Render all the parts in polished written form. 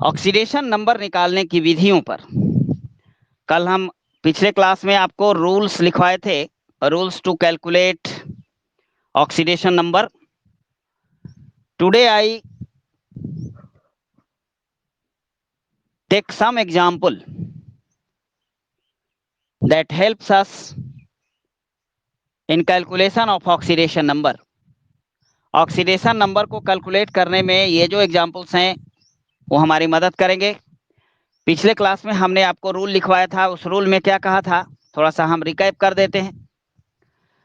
Oxidation number निकालने की विधियों पर कल हम पिछले क्लास में आपको रूल्स लिखवाए थे, rules to calculate oxidation number. Today I take some example that helps us in calculation of oxidation number. Oxidation number को कैलकुलेट करने में ये जो एग्जांपल्स हैं वो हमारी मदद करेंगे. पिछले क्लास में हमने आपको रूल लिखवाया था, उस रूल में क्या कहा था थोड़ा सा हम रिकैप कर देते हैं.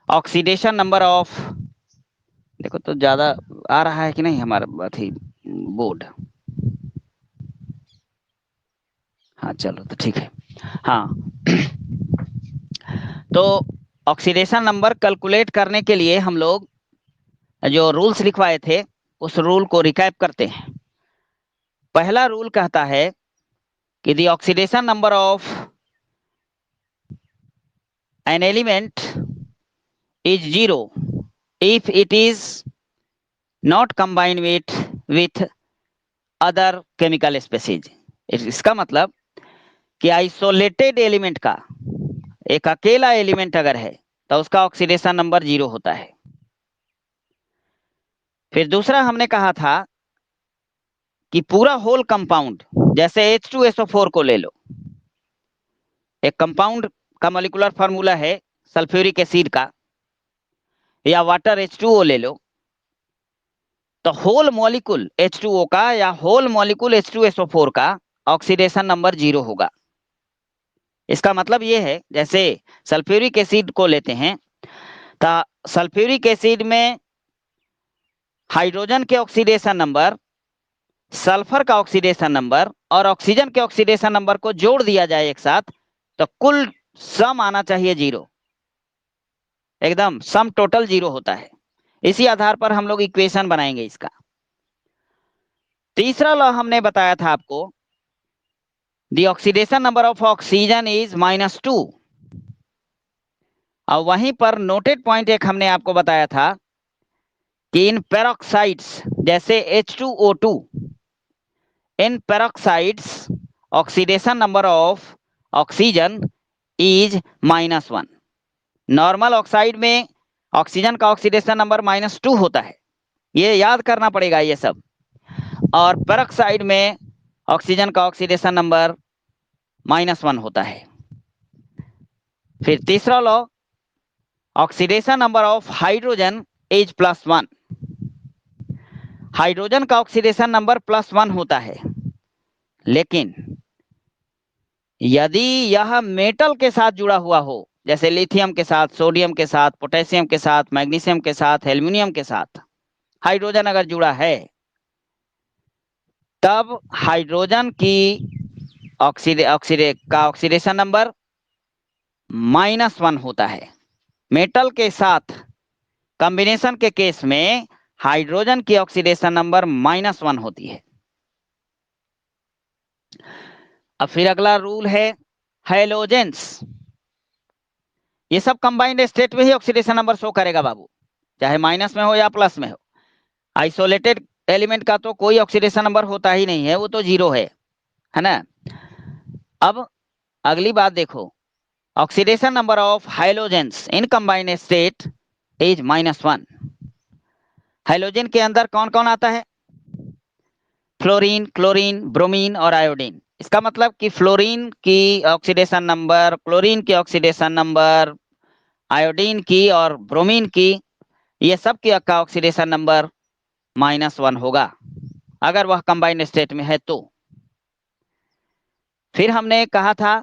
ऑक्सीडेशन नंबर ऑफ, देखो तो ज्यादा आ रहा है कि नहीं हमारा अथी बोर्ड. हाँ चलो तो ठीक है. हाँ तो ऑक्सीडेशन नंबर कैलकुलेट करने के लिए हम लोग जो रूल्स लिखवाए थे उस रूल को रिकैप करते हैं. पहला रूल कहता है कि the oxidation number of an element is 0 if it is not combined with other chemical species. इसका मतलब कि आइसोलेटेड एलिमेंट का एक अकेला एलिमेंट अगर है तो उसका ऑक्सीडेशन नंबर 0 होता है. फिर दूसरा हमने कहा था कि पूरा होल कंपाउंड, जैसे H2SO4 को ले लो, एक कंपाउंड का मॉलिक्यूलर फार्मूला है सल्फ्यूरिक एसिड का, या वाटर H2O ले लो, तो होल मॉलिक्यूल H2O का या होल मॉलिक्यूल H2SO4 का ऑक्सीडेशन नंबर 0 होगा. इसका मतलब ये है, जैसे सल्फ्यूरिक एसिड को लेते हैं तो सल्फ्यूरिक एसिड में हाइड्रोजन के ऑक्सीडेशन नंबर, सल्फर का ऑक्सीडेशन नंबर और ऑक्सीजन के ऑक्सीडेशन नंबर को जोड़ दिया जाए एक साथ तो कुल सम आना चाहिए 0, एकदम सम टोटल 0 होता है. इसी आधार पर हम लोग इक्वेशन बनाएंगे इसका. तीसरा लॉ हमने बताया था आपको, the oxidation number of oxygen is -2. और वहीं पर नोटेड पॉइंट एक हमने आपको बताया था कि इन पेरोक्साइड्स जैसे H2O2, in peroxides oxidation number of oxygen is -1. Normal oxide में ऑक्सीजन का ऑक्सीडेशन नंबर -2 होता है, ये याद करना पड़ेगा ये सब. और पेरोक्साइड में ऑक्सीजन का ऑक्सीडेशन नंबर -1 होता है. फिर तीसरा law, oxidation number of hydrogen is +1. Hydrogen का ऑक्सीडेशन नंबर +1 होता है, लेकिन यदि यह मेटल के साथ जुड़ा हुआ हो, जैसे लिथियम के साथ, सोडियम के साथ, पोटेशियम के साथ, मैग्नीशियम के साथ, एल्युमिनियम के साथ हाइड्रोजन अगर जुड़ा है, तब हाइड्रोजन की ऑक्सीडेशन नंबर -1 होता है. मेटल के साथ कॉम्बिनेशन के केस में हाइड्रोजन की ऑक्सीडेशन नंबर -1 होती है. अब फिर अगला रूल है हैलोजेंस. ये सब कंबाइंड स्टेट में ही ऑक्सीडेशन नंबर शो करेगा बाबू, चाहे माइनस में हो या प्लस में हो. आइसोलेटेड एलिमेंट का तो कोई ऑक्सीडेशन नंबर होता ही नहीं है, वो तो 0 है ना. अब अगली बात देखो, oxidation number of halogens in combined state is -1. Halogen के अंदर कौन कौन आता है? फ्लोरीन, क्लोरीन, ब्रोमीन और आयोडीन. इसका मतलब कि फ्लोरीन की ऑक्सीडेशन नंबर, क्लोरीन की ऑक्सीडेशन नंबर, आयोडीन की और ब्रोमीन की, ये सब की का ऑक्सीडेशन नंबर -1 होगा अगर वह कंबाइंड स्टेट में है तो. फिर हमने कहा था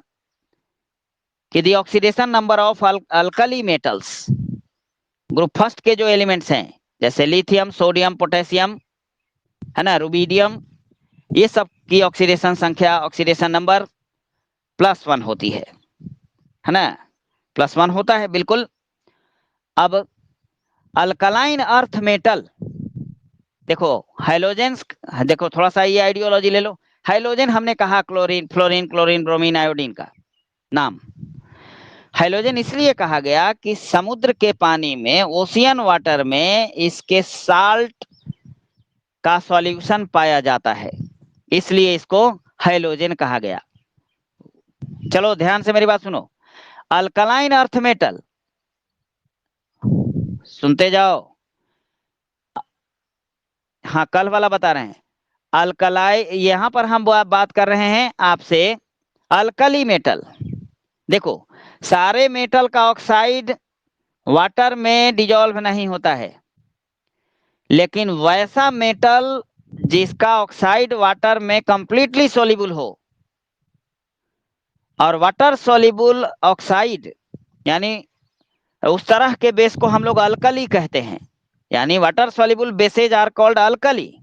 कि the oxidation number of alkali metals, group first के जो एलिमेंट्स हैं जैसे लिथियम, सोडियम, पोटेशियम है ना, रुबीडियम, ये सब की ऑक्सीडेशन संख्या, ऑक्सीडेशन नंबर +1 होती है ना, +1 होता है बिल्कुल. अब अल्कलाइन अर्थ मेटल, देखो हैलोजेंस, देखो थोड़ा सा ये आइडियोलॉजी ले लो. हैलोजन हमने कहा chlorine, fluorine, chlorine, bromine, iodine का नाम. हैलोजन इसलिए कहा गया कि समुद्र के पानी में, ओशियन वाटर में इसके साल्ट का सॉल्यूशन पाया जाता है. इसलिए इसको हैलोजन कहा गया। चलो ध्यान से मेरी बात सुनो। अल्कलाइन अर्थ मेटल, सुनते जाओ, हाँ कल वाला बता रहे हैं। अल्कलाई, यहां पर हम बात कर रहे हैं आपसे अल्कली मेटल। देखो, सारे मेटल का ऑक्साइड वाटर में डिजॉल्व नहीं होता है, लेकिन वैसा मेटल जिसका ऑक्साइड वाटर में कंप्लीटली सोल्यूबल हो, और वाटर सोल्यूबल ऑक्साइड यानी उस तरह के बेस को हम लोग अल्कली कहते हैं, यानी water soluble bases are called alkali.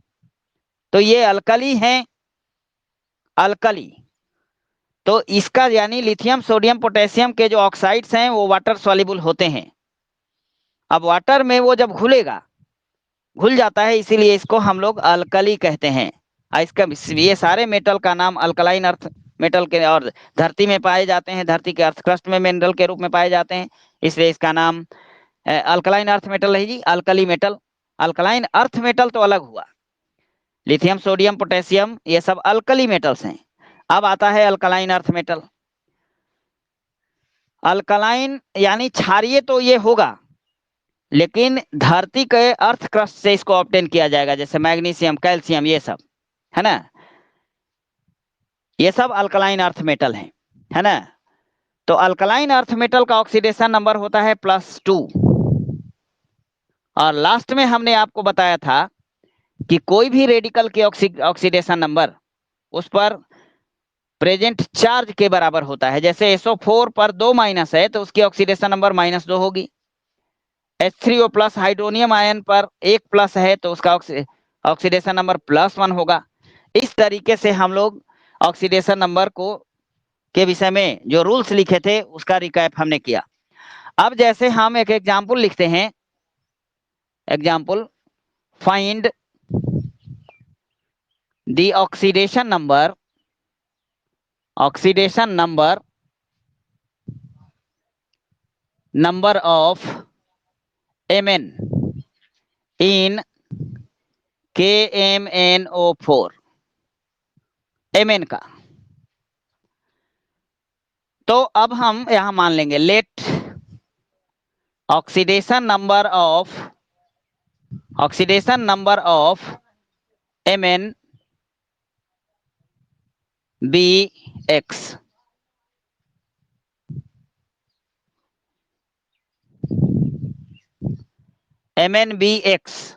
तो ये अल्कली हैं, अल्कली। तो इसका यानी लिथियम सोडियम पोटेशियम के जो ऑक्साइड्स हैं वो वाटर सोल्यूबल होते हैं। अब वाटर में वो जब घुलेगा, घुल जाता है, इसीलिए इसको हम लोग अल्कली कहते हैं। इसका ये सारे मेटल का नाम अल्कलाइन अर्थ मेटल के, और धरती में पाए जाते हैं, धरती के अर्थ क्रस्ट में मिनरल के रूप में पाए जाते हैं, इसलिए इसका नाम अल्कलाइन अर्थ मेटल है जी, alkali metal. Alkaline earth metal तो अलग हुआ, लिथियम सोडियम पोटेशियम ये सब अल्कली मेटल्स हैं। अब आता है अल्कलाइन अर्थ मेटल। अल्कलाइन यानी क्षारीय तो ये होगा, लेकिन धरती के अर्थ क्रस्ट से इसको ऑब्टेन किया जाएगा, जैसे मैग्नीशियम, कैल्शियम, ये सब है ना, ये सब अल्कलाइन अर्थ मेटल है ना। तो अल्कलाइन अर्थ मेटल का ऑक्सीडेशन नंबर होता है +2। और लास्ट में हमने आपको बताया था कि कोई भी रेडिकल के ऑक्सीडेशन नंबर उस पर प्रेजेंट चार्ज के बराबर होता है। जैसे SO4 पर 2 माइनस है तो उसकी ऑक्सीडेशन नंबर -2 होगी। H3O प्लस हाइड्रोनियम आयन पर 1 प्लस है तो उसका ऑक्सीडेशन नंबर +1 होगा। इस तरीके से हम लोग ऑक्सीडेशन नंबर को के विषय में जो रूल्स लिखे थे उसका रिकैप हमने किया। अब जैसे हम एक एग्जाम्पल लिखते हैं, example, find the oxidation number of Mn in KMnO4, Mn का। तो अब हम यहां मान लेंगे let oxidation number of Mn be x। Mn be x,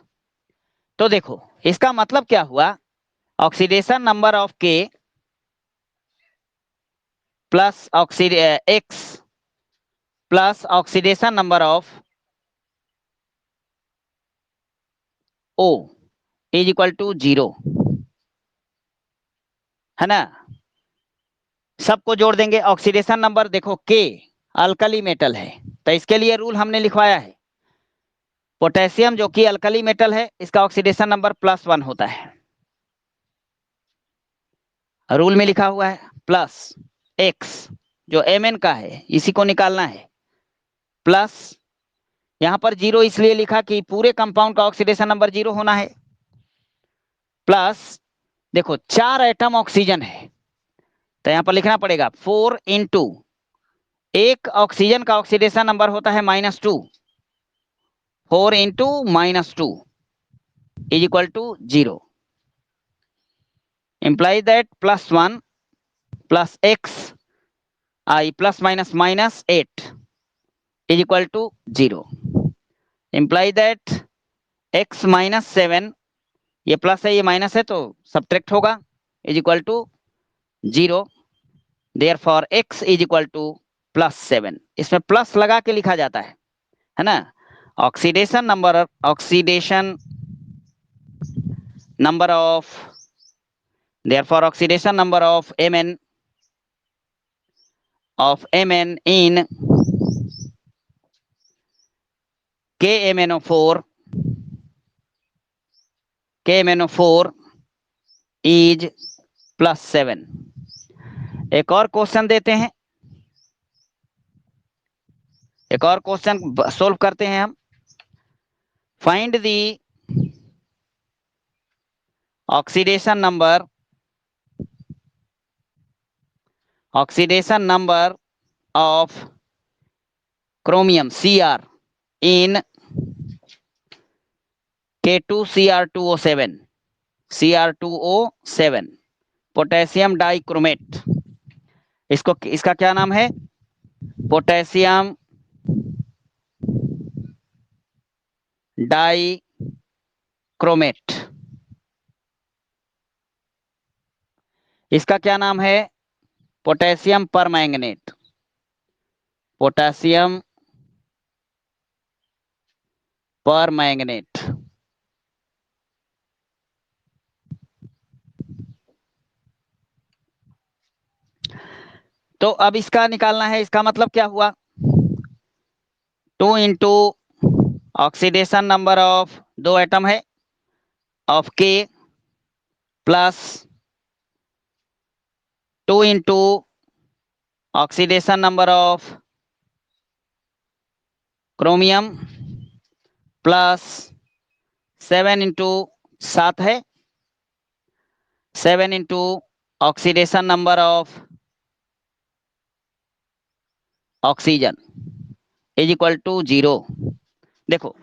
तो देखो इसका मतलब क्या हुआ, oxidation number of K plus x plus oxidation number of O is equal to 0, है ना। सबको जोड़ देंगे, ऑक्सीडेशन नंबर देखो K अल्कली मेटल है, तो इसके लिए रूल हमने लिखवाया है। पोटेशियम जो कि अल्कली मेटल है, इसका ऑक्सीडेशन नंबर +1 होता है, रूल में लिखा हुआ है। प्लस x जो Mn का है इसी को निकालना है, प्लस यहां पर 0 इसलिए लिखा कि पूरे कंपाउंड का ऑक्सीडेशन नंबर 0 होना है। प्लस देखो 4 एटम ऑक्सीजन है, तो यहां पर लिखना पड़ेगा 4 इंटू, एक ऑक्सीजन का ऑक्सीडेशन नंबर होता है -2, 4 into -2 is equal to 0, implies that +1 plus x I plus minus minus 8 is equal to 0, implies that x minus 7, ये प्लस है ये माइनस है तो सब्ट्रैक्ट होगा, is equal to 0, therefore x is equal to +7। इसमें plus लगा के लिखा जाता है ना। Oxidation number of, therefore oxidation number of Mn in KMnO4 is +7। एक और क्वेश्चन देते हैं, एक और क्वेश्चन सोल्व करते हैं हम। Find the oxidation number oxidation number of chromium Cr in K2Cr2O7 Cr2O7 potassium dichromate, इसका क्या नाम है? Potassium dichromate. इसका क्या नाम है? Potassium permanganate. Potassium permanganate. तो अब इसका निकालना है। इसका मतलब क्या हुआ? 2 into oxidation number of 2 atom है ऑफ के plus 2 into oxidation number of chromium plus 7 into 7 है 7 into oxidation number of oxygen is equal to 0। देखो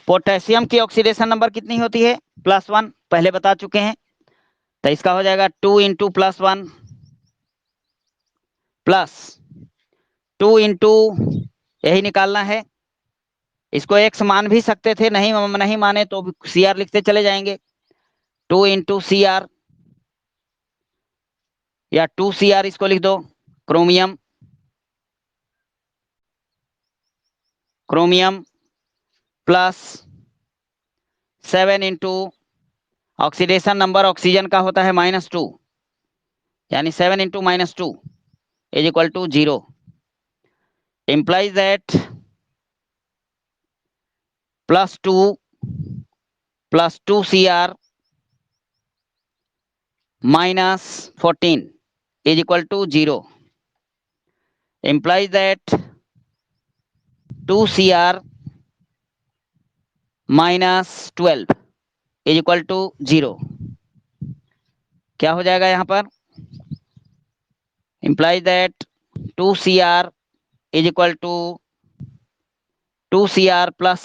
पोटेशियम की ऑक्सीडेशन नंबर कितनी होती है? +1, पहले बता चुके हैं। तो इसका हो जाएगा 2 इंटू +1 प्लस 2 इंटू, यही निकालना है। इसको एक्स मान भी सकते थे, नहीं माने तो CR लिखते चले जाएंगे। 2 इंटू CR या 2CR इसको लिख दो। Chromium plus 7 into oxidation number oxygen का होता है -2, यानी 7 इंटू -2 is equal to 0। implies that +2 CR -14 is equal to 0. implies that 2 CR -12 is equal to 0. क्या हो जाएगा यहाँ पर? implies that 2 CR is equal to 2 CR plus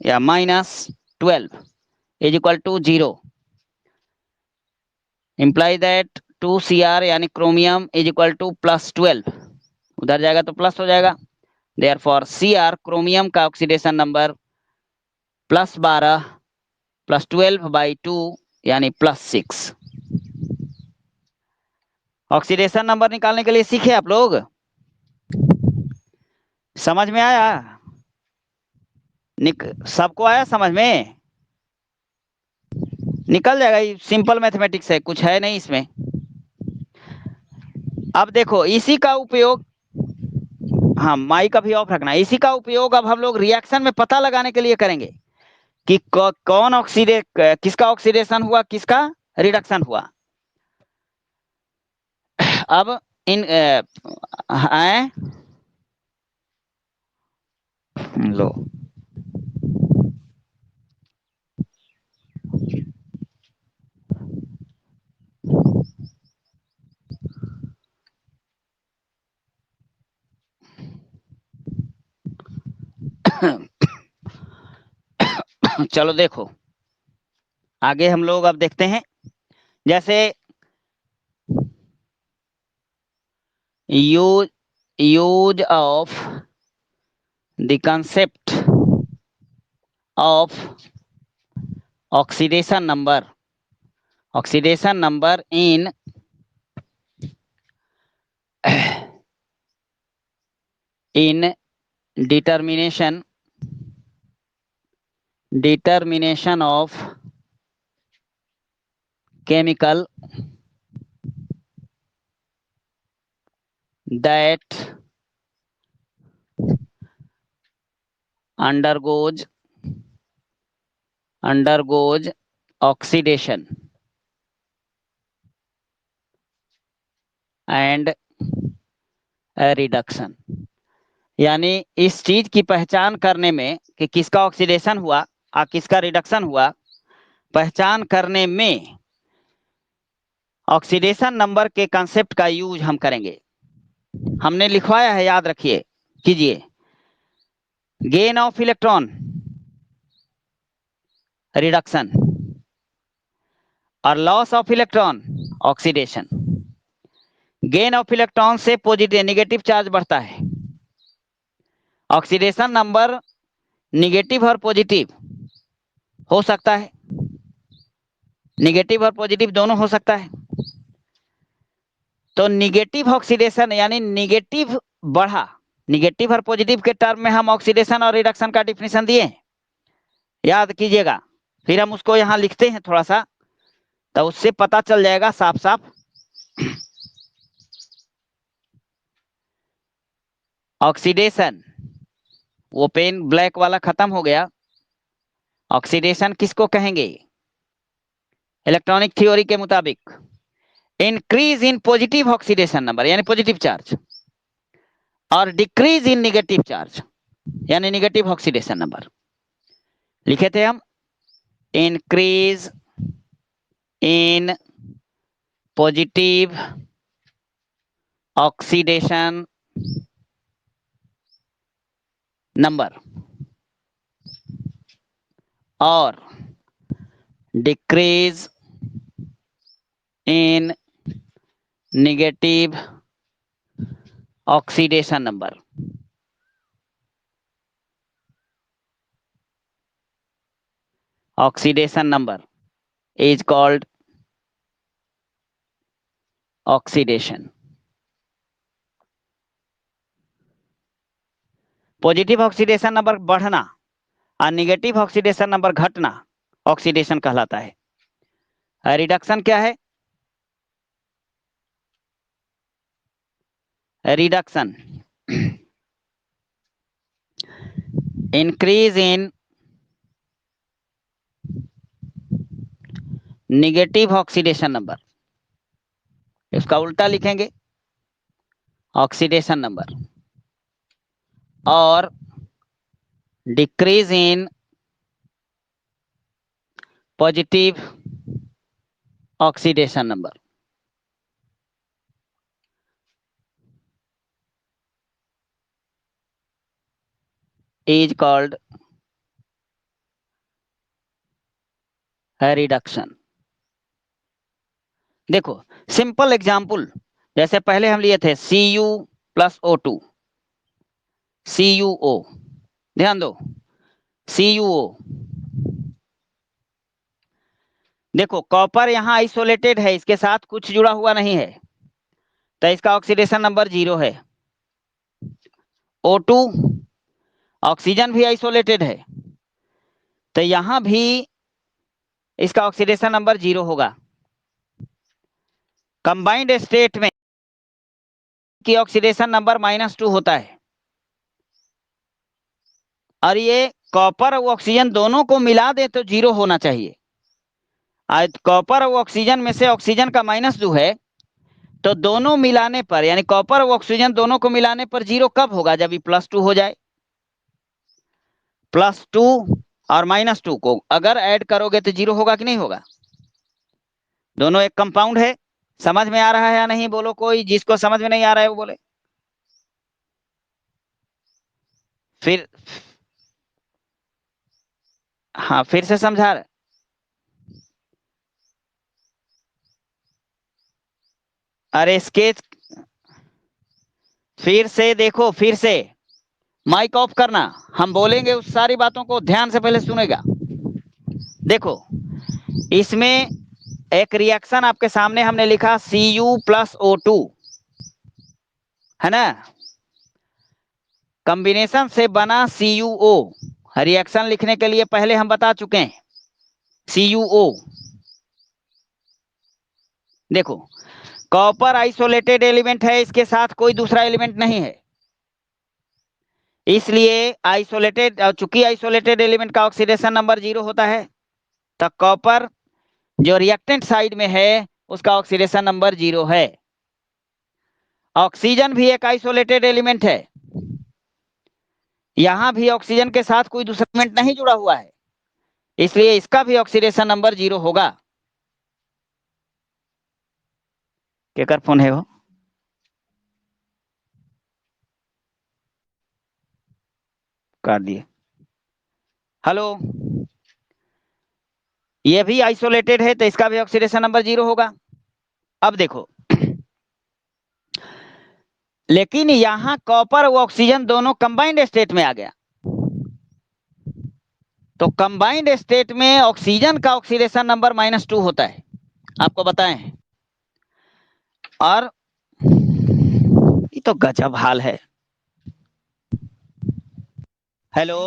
या -12 is equal to 0. implies that 2 CR यानी क्रोमियम is equal to +12, उधर जाएगा तो प्लस हो जाएगा। Therefore CR क्रोमियम का ऑक्सीडेशन नंबर +12 +12/2 यानी +6। ऑक्सीडेशन नंबर निकालने के लिए सीखे आप लोग? समझ में आया? सबको आया समझ में? निकल जाएगा, ये सिंपल मैथमेटिक्स है, कुछ है नहीं इसमें। अब देखो इसी का उपयोग, हाँ माइक का भी ऑफ रखना। इसी का उपयोग अब हम लोग रिएक्शन में पता लगाने के लिए करेंगे कि कौन किसका ऑक्सीडेशन हुआ, किसका रिडक्शन हुआ। अब इन लो चलो देखो आगे हम लोग अब देखते हैं। जैसे use of the concept of oxidation number in determination of chemical that undergoes oxidation and reduction, यानी इस चीज की पहचान करने में कि किसका ऑक्सीडेशन हुआ और किसका रिडक्शन हुआ, पहचान करने में ऑक्सीडेशन नंबर के कंसेप्ट का यूज हम करेंगे। हमने लिखवाया है, याद रखिए, कीजिए। गेन ऑफ इलेक्ट्रॉन रिडक्शन और loss of electron oxidation. Gain of electron से पॉजिटिव नेगेटिव चार्ज बढ़ता है, ऑक्सीडेशन नंबर नेगेटिव और पॉजिटिव हो सकता है, नेगेटिव और पॉजिटिव दोनों हो सकता है। तो निगेटिव ऑक्सीडेशन यानी निगेटिव बढ़ा, निगेटिव और पॉजिटिव के टर्म में हम ऑक्सीडेशन और रिडक्शन का डिफिनेशन दिए, याद कीजिएगा। फिर हम उसको यहां लिखते हैं थोड़ा सा, तो उससे पता चल जाएगा साफ साफ। ऑक्सीडेशन, वो पेन ब्लैक वाला खत्म हो गया। ऑक्सीडेशन किसको कहेंगे? इलेक्ट्रॉनिक थ्योरी के मुताबिक increase in positive oxidation number यानी पॉजिटिव चार्ज, और डिक्रीज इन नेगेटिव चार्ज यानी नेगेटिव ऑक्सीडेशन नंबर। लिखे थे हम, increase in positive oxidation number और decrease in negative oxidation number. Oxidation number is called oxidation. Positive oxidation number बढ़ना और negative oxidation number घटना ऑक्सीडेशन कहलाता है। रिडक्शन क्या है? Reduction increase in negative oxidation number, इसका उल्टा लिखेंगे ऑक्सीडेशन नंबर, और decrease in positive oxidation number. Is called reduction. देखो सिंपल एग्जाम्पल, जैसे पहले हम लिए थे Cu प्लस O2, CuO, ध्यान दो CuO। देखो कॉपर यहाँ आइसोलेटेड है, इसके साथ कुछ जुड़ा हुआ नहीं है, तो इसका ऑक्सीडेशन नंबर 0 है। O2 ऑक्सीजन भी आइसोलेटेड है, तो यहां भी इसका ऑक्सीडेशन नंबर 0 होगा। कंबाइंड स्टेट में की ऑक्सीडेशन नंबर -2 होता है, और ये कॉपर और ऑक्सीजन दोनों को मिला दे तो 0 होना चाहिए। आज कॉपर और ऑक्सीजन में से ऑक्सीजन का -2 है, तो दोनों मिलाने पर यानी कॉपर और ऑक्सीजन दोनों को मिलाने पर 0 कब होगा? जब ये +2 हो जाए। +2 और -2 को अगर ऐड करोगे तो 0 होगा कि नहीं होगा? दोनों एक कंपाउंड है। समझ में आ रहा है या नहीं बोलो, कोई जिसको समझ में नहीं आ रहा है वो बोले। फिर हाँ फिर से समझा रहे। अरे स्केच फिर से देखो, फिर से माइक ऑफ करना, हम बोलेंगे उस सारी बातों को ध्यान से पहले सुनेगा। देखो इसमें एक रिएक्शन आपके सामने हमने लिखा Cu प्लस O2, है ना, कॉम्बिनेशन से बना CuO। रिएक्शन लिखने के लिए पहले हम बता चुके हैं CuO। देखो कॉपर आइसोलेटेड एलिमेंट है, इसके साथ कोई दूसरा एलिमेंट नहीं है, इसलिए आइसोलेटेड, चूंकि आइसोलेटेड एलिमेंट का ऑक्सीडेशन नंबर 0 होता है, तो कॉपर जो रिएक्टेंट साइड में है उसका ऑक्सीडेशन नंबर 0 है। ऑक्सीजन भी एक आइसोलेटेड एलिमेंट है, यहां भी ऑक्सीजन के साथ कोई दूसरा एलिमेंट नहीं जुड़ा हुआ है, इसलिए इसका भी ऑक्सीडेशन नंबर 0 होगा। केकर फोन है वो? काट दिए। हेलो, ये भी आइसोलेटेड है तो इसका भी ऑक्सीडेशन नंबर 0 होगा। अब देखो, लेकिन यहां कॉपर व ऑक्सीजन दोनों कंबाइंड स्टेट में आ गया, तो कंबाइंड स्टेट में ऑक्सीजन का ऑक्सीडेशन नंबर -2 होता है, आपको बताएं। और ये तो गजब हाल है। हेलो,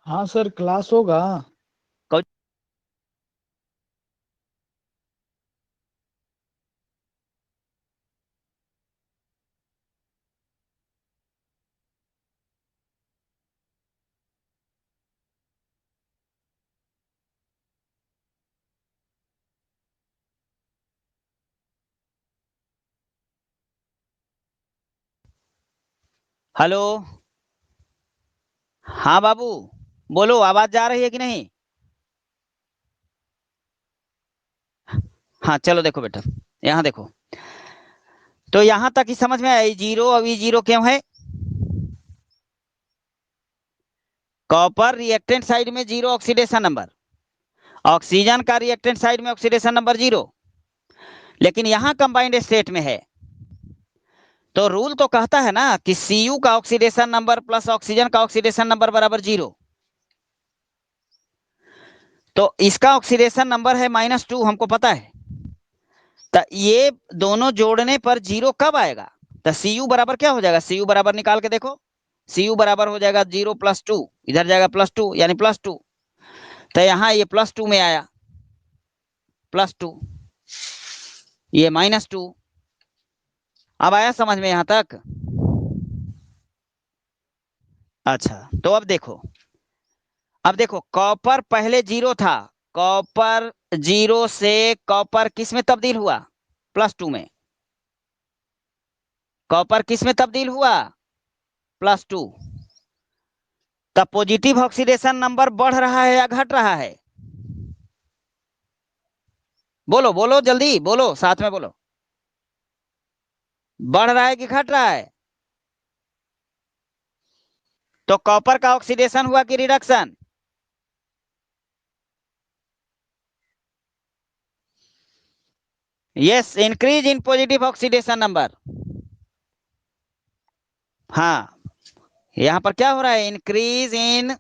हाँ सर, क्लास होगा। हेलो, हाँ बाबू, बोलो, आवाज जा रही है कि नहीं? हाँ चलो देखो बेटा, यहाँ देखो, तो यहां तक ही समझ में आया। 0 अभी 0 क्यों है? कॉपर रिएक्टेंट साइड में 0 ऑक्सीडेशन नंबर, ऑक्सीजन का रिएक्टेंट साइड में ऑक्सीडेशन नंबर 0, लेकिन यहां कंबाइंड स्टेट में है। तो रूल तो कहता है ना कि Cu का ऑक्सीडेशन नंबर प्लस ऑक्सीजन का ऑक्सीडेशन नंबर बराबर 0। तो इसका ऑक्सीडेशन नंबर है -2, हमको पता है। तो ये दोनों जोड़ने पर 0 कब आएगा? तो Cu बराबर क्या हो जाएगा? Cu बराबर निकाल के देखो, Cu बराबर हो जाएगा 0 + 2, इधर जाएगा +2 यानी +2। तो यहाँ ये +2 में आया, +2, ये -2। अब आया समझ में यहां तक? अच्छा, तो अब देखो कॉपर पहले 0 था, कॉपर 0 से कॉपर किस में तब्दील हुआ? +2 में। कॉपर किस में तब्दील हुआ? +2। तब पॉजिटिव ऑक्सीडेशन नंबर बढ़ रहा है या घट रहा है? बोलो बोलो, जल्दी बोलो, साथ में बोलो, बढ़ रहा है कि घट रहा है? तो कॉपर का ऑक्सीडेशन हुआ कि reduction? Yes, increase in positive oxidation number. हाँ, यहां पर क्या हो रहा है? Increase in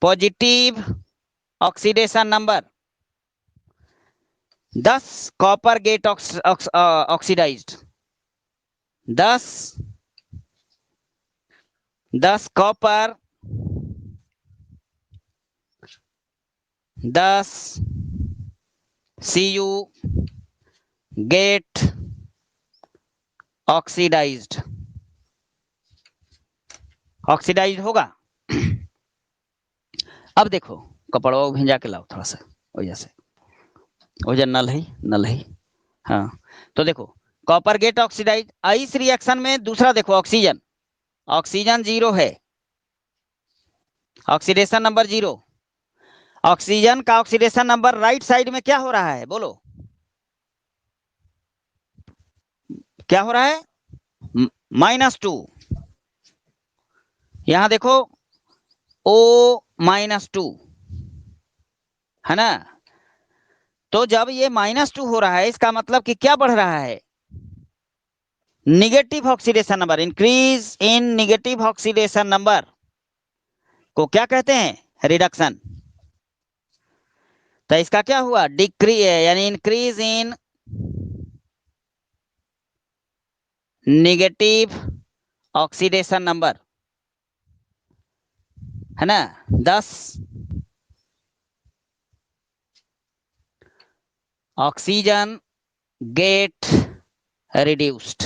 positive oxidation number, 10 copper get oxidised, 10 copper, 10 Cu get oxidised, oxidised होगा। अब देखो, कपड़वा भिंजा के लाओ थोड़ा सा, वजह से वजह नल है। हाँ, तो देखो कॉपर गेट ऑक्सीडाइज, इस रिएक्शन में दूसरा देखो, ऑक्सीजन, ऑक्सीजन 0 है, ऑक्सीडेशन नंबर 0। ऑक्सीजन का ऑक्सीडेशन नंबर राइट साइड में क्या हो रहा है? बोलो, क्या हो रहा है? -2। यहां देखो O-2 है ना? तो जब ये -2 हो रहा है, इसका मतलब कि क्या बढ़ रहा है? Negative oxidation number, increase in negative oxidation number को क्या कहते हैं? रिडक्शन। तो इसका क्या हुआ? डिक्रीज यानी increase in negative oxidation number, है ना? 10 ऑक्सीजन गेट रिड्यूस्ड,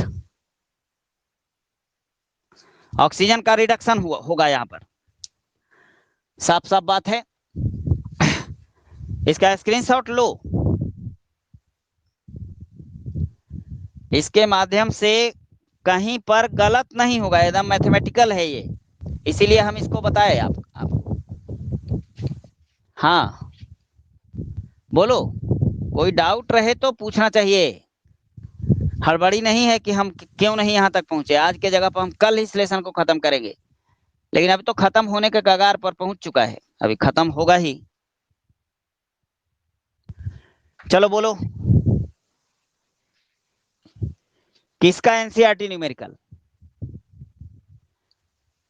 ऑक्सीजन का रिडक्शन होगा यहां पर, साफ साफ बात है। इसका स्क्रीनशॉट लो, इसके माध्यम से कहीं पर गलत नहीं होगा, एकदम मैथमेटिकल है ये, इसीलिए हम इसको बताए आपको। हाँ बोलो, कोई डाउट रहे तो पूछना चाहिए। हड़बड़ी नहीं है कि हम क्यों नहीं यहाँ तक पहुंचे। आज के जगह पर हम कल इस लेसन को खत्म करेंगे, लेकिन अभी तो खत्म होने के कगार पर पहुंच चुका है, अभी खत्म होगा ही। चलो बोलो, किसका एनसीईआरटी न्यूमेरिकल?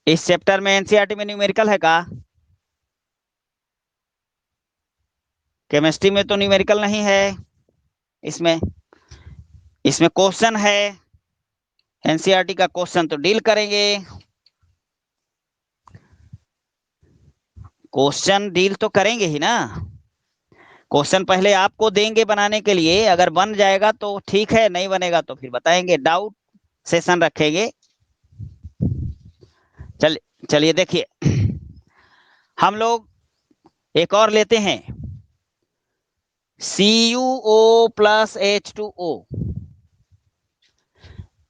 इस चैप्टर में एनसीईआरटी में न्यूमेरिकल है का? केमिस्ट्री में तो न्यूमेरिकल नहीं है। इसमें इसमें क्वेश्चन है, एनसीईआरटी का क्वेश्चन तो डील करेंगे। क्वेश्चन डील तो करेंगे ही ना। क्वेश्चन पहले आपको देंगे बनाने के लिए, अगर बन जाएगा तो ठीक है, नहीं बनेगा तो फिर बताएंगे, डाउट सेशन रखेंगे। चलिए देखिए, हम लोग एक और लेते हैं, CuO plus H2O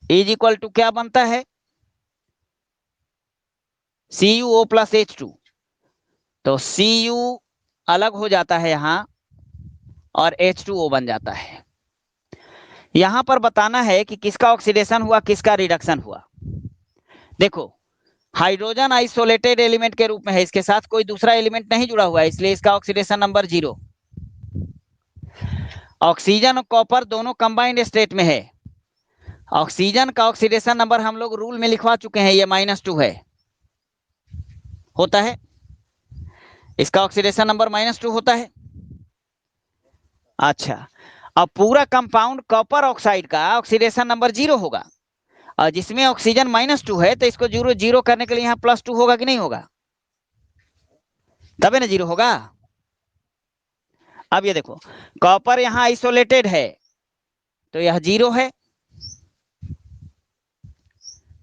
is equal to क्या बनता है? CuO प्लस H2, तो Cu अलग हो जाता है यहां और H2O बन जाता है। यहां पर बताना है कि किसका ऑक्सीडेशन हुआ, किसका रिडक्शन हुआ। देखो, हाइड्रोजन आइसोलेटेड एलिमेंट के रूप में है, इसके साथ कोई दूसरा एलिमेंट नहीं जुड़ा हुआ है, इसलिए इसका ऑक्सीडेशन नंबर 0। ऑक्सीजन और कॉपर दोनों कंबाइंड स्टेट में है। ऑक्सीजन का ऑक्सीडेशन नंबर हम लोग रूल में लिखवा चुके हैं, ये -2 है, होता है। इसका ऑक्सीडेशन नंबर -2 होता है। अच्छा, अब पूरा कंपाउंड कॉपर ऑक्साइड का ऑक्सीडेशन नंबर 0 होगा, और जिसमें ऑक्सीजन -2 है, तो इसको 0 करने के लिए यहाँ +2 होगा कि नहीं होगा? तबे ना 0 होगा। अब ये देखो, कॉपर यहाँ आइसोलेटेड है, तो यह 0 है।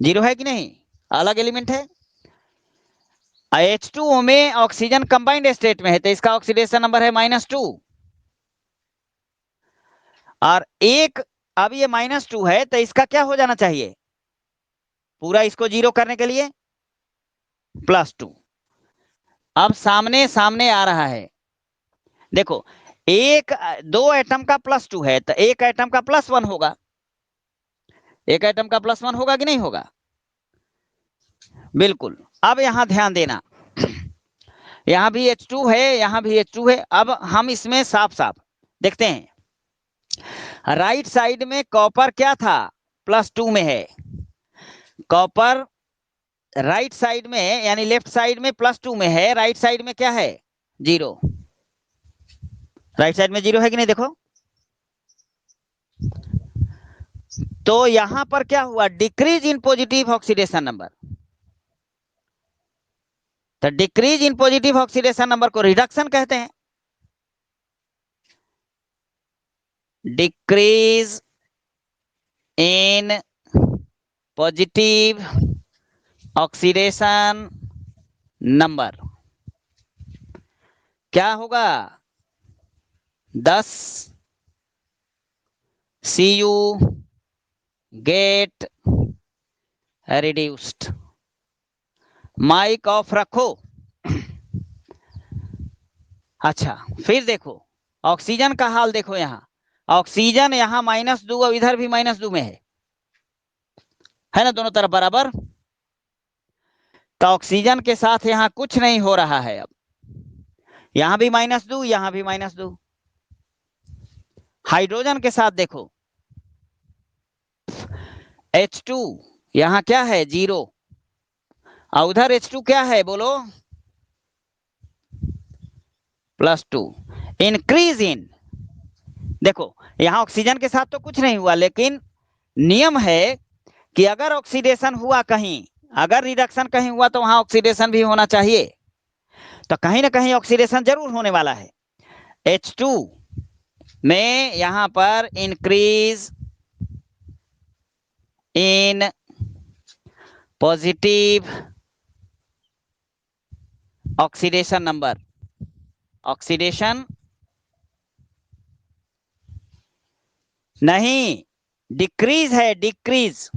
0 है कि नहीं? अलग एलिमेंट है। H2O में ऑक्सीजन कंबाइंड स्टेट में है, तो इसका ऑक्सीडेशन नंबर है -2। और एक, अब ये -2 है, तो इसका क्या हो जाना चाहिए? पूरा इसको 0 करने के लिए +2। अब सामने सामने आ रहा है, देखो, एक 2 एटम का +2 है, तो एक एटम का +1 होगा। एक एटम का +1 होगा कि नहीं होगा? बिल्कुल। अब यहां ध्यान देना, यहां भी H2 है, यहां भी H2 है। अब हम इसमें साफ साफ देखते हैं, राइट साइड में कॉपर क्या था? +2 में है। कॉपर राइट साइड में, यानी लेफ्ट साइड में +2 में है, राइट साइड में क्या है? 0। राइट साइड में 0 है कि नहीं? देखो, तो यहां पर क्या हुआ? Decrease in positive oxidation number. तो decrease in positive oxidation number को रिडक्शन कहते हैं। Decrease in positive oxidation number क्या होगा? 10 Cu get reduced. Mike off रखो। अच्छा, फिर देखो ऑक्सीजन का हाल देखो, यहां ऑक्सीजन यहां -2 और इधर भी -2 में है ना, दोनों तरफ बराबर। तो ऑक्सीजन के साथ यहां कुछ नहीं हो रहा है। अब यहां भी -2, यहां भी -2। हाइड्रोजन के साथ देखो, H2 यहां क्या है? 0, और उधर H2 क्या है? बोलो, +2। इंक्रीज इन, देखो यहां ऑक्सीजन के साथ तो कुछ नहीं हुआ, लेकिन नियम है कि अगर ऑक्सीडेशन हुआ कहीं, अगर रिडक्शन कहीं हुआ, तो वहां ऑक्सीडेशन भी होना चाहिए। तो कहीं ना कहीं ऑक्सीडेशन जरूर होने वाला है। H2 में यहां पर increase in positive oxidation number, oxidation नहीं, डिक्रीज है, डिक्रीज।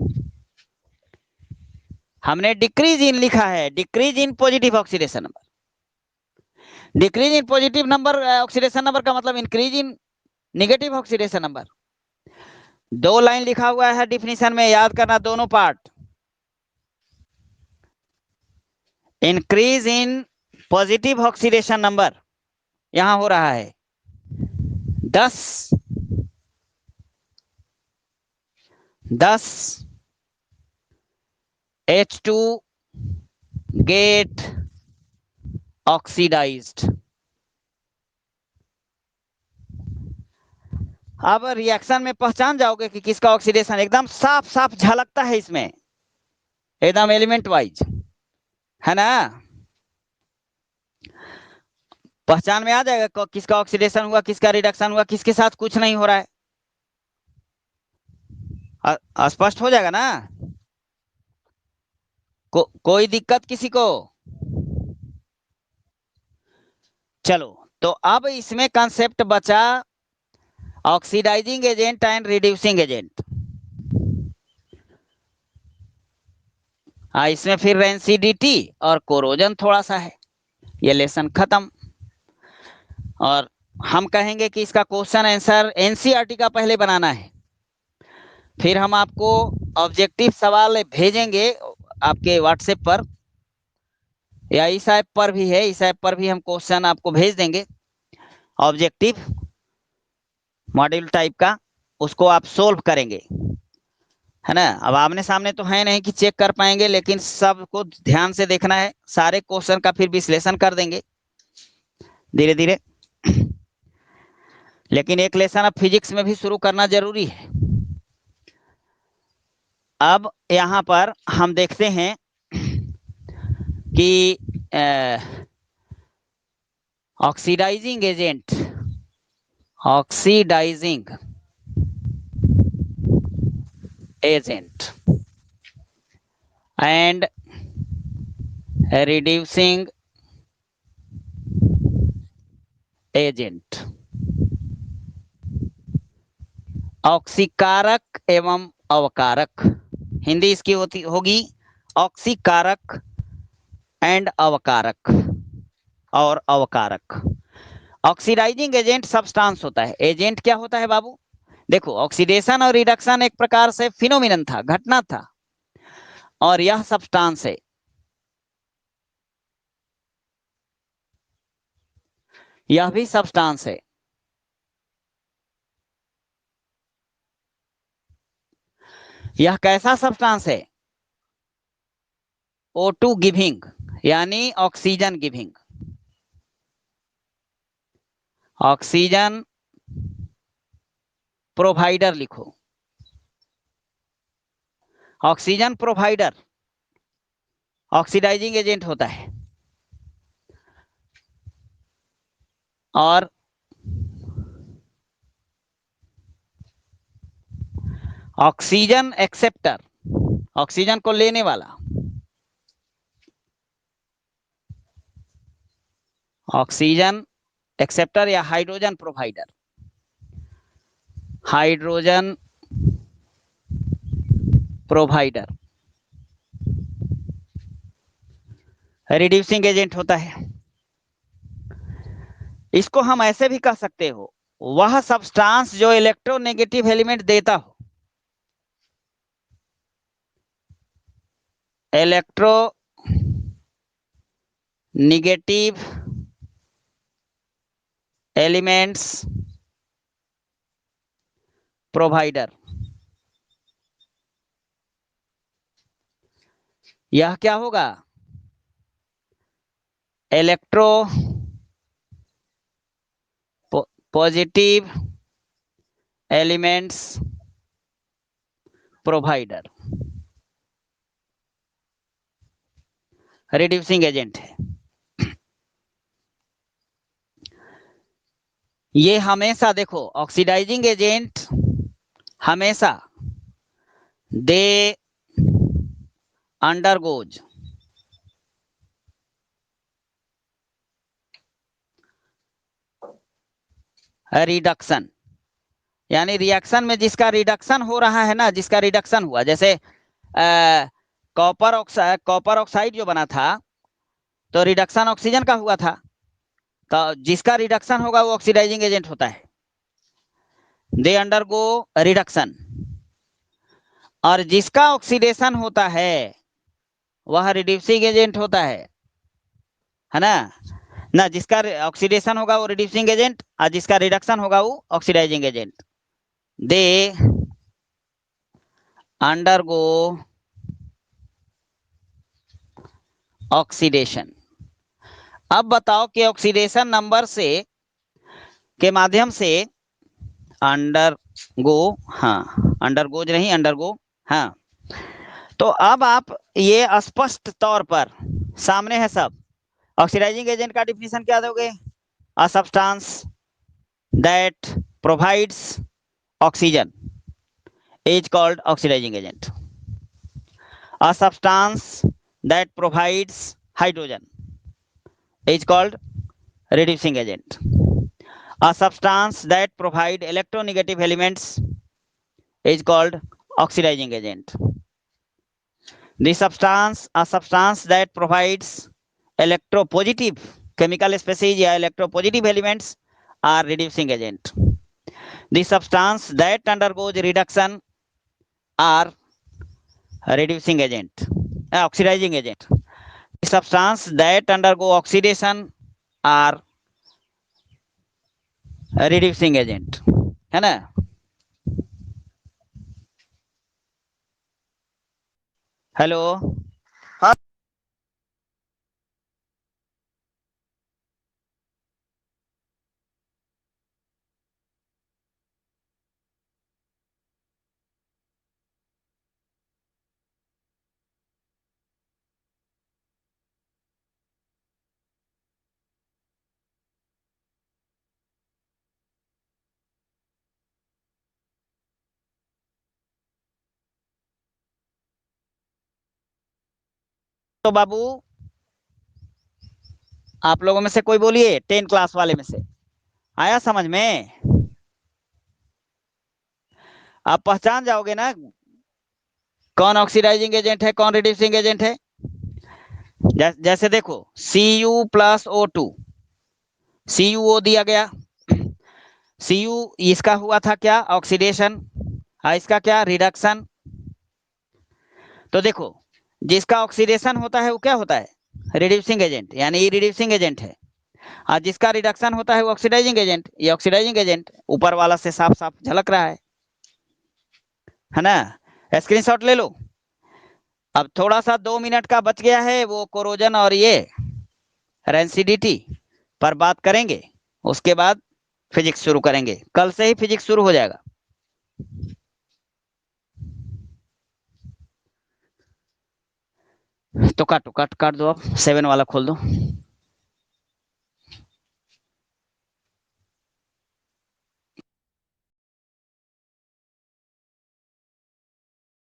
हमने डिक्रीज इन लिखा है, decrease in positive oxidation number. Decrease in positive number oxidation number का मतलब increase in negative oxidation number. 2 line लिखा हुआ है डिफिनीशन में, याद करना दोनों part. Increase in positive oxidation number यहां हो रहा है 10 H2 get oxidized। अब रिएक्शन में पहचान जाओगे कि किसका ऑक्सीडेशन, एकदम साफ साफ झलकता है इसमें, एकदम एलिमेंट वाइज, है ना। पहचान में आ जाएगा किसका ऑक्सीडेशन हुआ, किसका रिडक्शन हुआ, किसके साथ कुछ नहीं हो रहा है, स्पष्ट हो जाएगा ना। कोई दिक्कत किसी को? चलो, तो अब इसमें कंसेप्ट बचा oxidising agent and reducing agent. इसमें फिर रेंसिडिटी और कोरोजन थोड़ा सा है, ये लेसन खत्म। और हम कहेंगे कि इसका क्वेश्चन आंसर एनसीईआरटी का पहले बनाना है, फिर हम आपको ऑब्जेक्टिव सवाल भेजेंगे आपके व्हाट्सएप पर, या इस ऐप पर भी है, इस ऐप पर भी हम क्वेश्चन आपको भेज देंगे ऑब्जेक्टिव मॉड्यूल टाइप का, उसको आप सोल्व करेंगे, है ना। अब आमने सामने तो है नहीं कि चेक कर पाएंगे, लेकिन सबको ध्यान से देखना है, सारे क्वेश्चन का फिर विश्लेषण कर देंगे धीरे धीरे। लेकिन एक लेसन अब फिजिक्स में भी शुरू करना जरूरी है। अब यहां पर हम देखते हैं कि oxidising agent, oxidising agent and reducing agent, ऑक्सीकारक एवं अवकारक, हिंदी इसकी होगी ऑक्सीकारक एंड अवकारक और अवकारक। ऑक्सीडाइजिंग एजेंट सब्सटेंस होता है, एजेंट क्या होता है बाबू? देखो, ऑक्सीडेशन और रिडक्शन एक प्रकार से फिनोमिनन था, घटना था, और यह सब्सटेंस है, यह भी सब्सटेंस है। यह कैसा सब्सटेंस है? O2 गिविंग, यानी ऑक्सीजन गिविंग, ऑक्सीजन प्रोवाइडर लिखो, ऑक्सीजन प्रोवाइडर ऑक्सीडाइजिंग एजेंट होता है। और ऑक्सीजन एक्सेप्टर, ऑक्सीजन को लेने वाला, ऑक्सीजन एक्सेप्टर या hydrogen provider, hydrogen provider reducing agent होता है। इसको हम ऐसे भी कह सकते हो, वह सब्सटेंस जो इलेक्ट्रोनेगेटिव एलिमेंट देता हो, इलेक्ट्रो नेगेटिव एलिमेंट्स प्रोवाइडर, यह क्या होगा? Electro positive elements provider, reducing agent है। ये हमेशा देखो, ऑक्सीडाइजिंग एजेंट हमेशा दे अंडरगोज रिडक्शन, यानी रिएक्शन में जिसका रिडक्शन हो रहा है ना, जिसका रिडक्शन हुआ, जैसे कॉपर ऑक्साइड जो बना था, तो रिडक्शन ऑक्सीजन का हुआ था, तो जिसका रिडक्शन होगा वो ऑक्सीडाइजिंग एजेंट होता है। दे अंडरगो रिडक्शन, और जिसका ऑक्सीडेशन होता है वह रिड्यूसिंग एजेंट होता है ना जिसका ऑक्सीडेशन होगा वो रिड्यूसिंग एजेंट और जिसका रिडक्शन होगा वो oxidising agent. They undergo oxidation. अब बताओ कि ऑक्सीडेशन नंबर से के माध्यम से अंडरगो, हाँ अंडरगोज नहीं अंडरगो, हाँ। तो अब आप ये स्पष्ट तौर पर सामने है सब। ऑक्सीडाइजिंग एजेंट का डिफिनेशन क्या दोगे? A substance that provides oxygen is called oxidizing agent. A substance that provides hydrogen is called reducing agent. A substance that provides electronegative elements is called oxidizing agent. A substance that provides electropositive chemical species या electropositive elements are reducing agent. The substance that undergoes reduction are reducing agent, oxidizing agent. The substance that undergo oxidation are reducing agent, है ना? Hello, हाँ तो बाबू आप लोगों में से कोई बोलिए, 10 क्लास वाले में से आया समझ में? आप पहचान जाओगे ना कौन ऑक्सीडाइजिंग एजेंट है कौन रिड्यूसिंग एजेंट है। जैसे देखो Cu प्लस O2, CuO दिया गया, Cu इसका हुआ था क्या ऑक्सीडेशन, इसका क्या रिडक्शन। तो देखो जिसका ऑक्सीडेशन होता है वो क्या होता है? रिड्यूसिंग एजेंट, यानी ये रिड्यूसिंग एजेंट है। और जिसका रिडक्शन होता है वो ऑक्सीडाइजिंग एजेंट, ये ऑक्सीडाइजिंग एजेंट ऊपर वाला से साफ साफ झलक रहा है ना? स्क्रीनशॉट ले लो। अब थोड़ा सा 2 मिनट का बच गया है, वो कोरोजन और ये रेंसिडिटी पर बात करेंगे, उसके बाद फिजिक्स शुरू करेंगे। कल से ही फिजिक्स शुरू हो जाएगा। तो काट दो, अब 7 वाला खोल दो।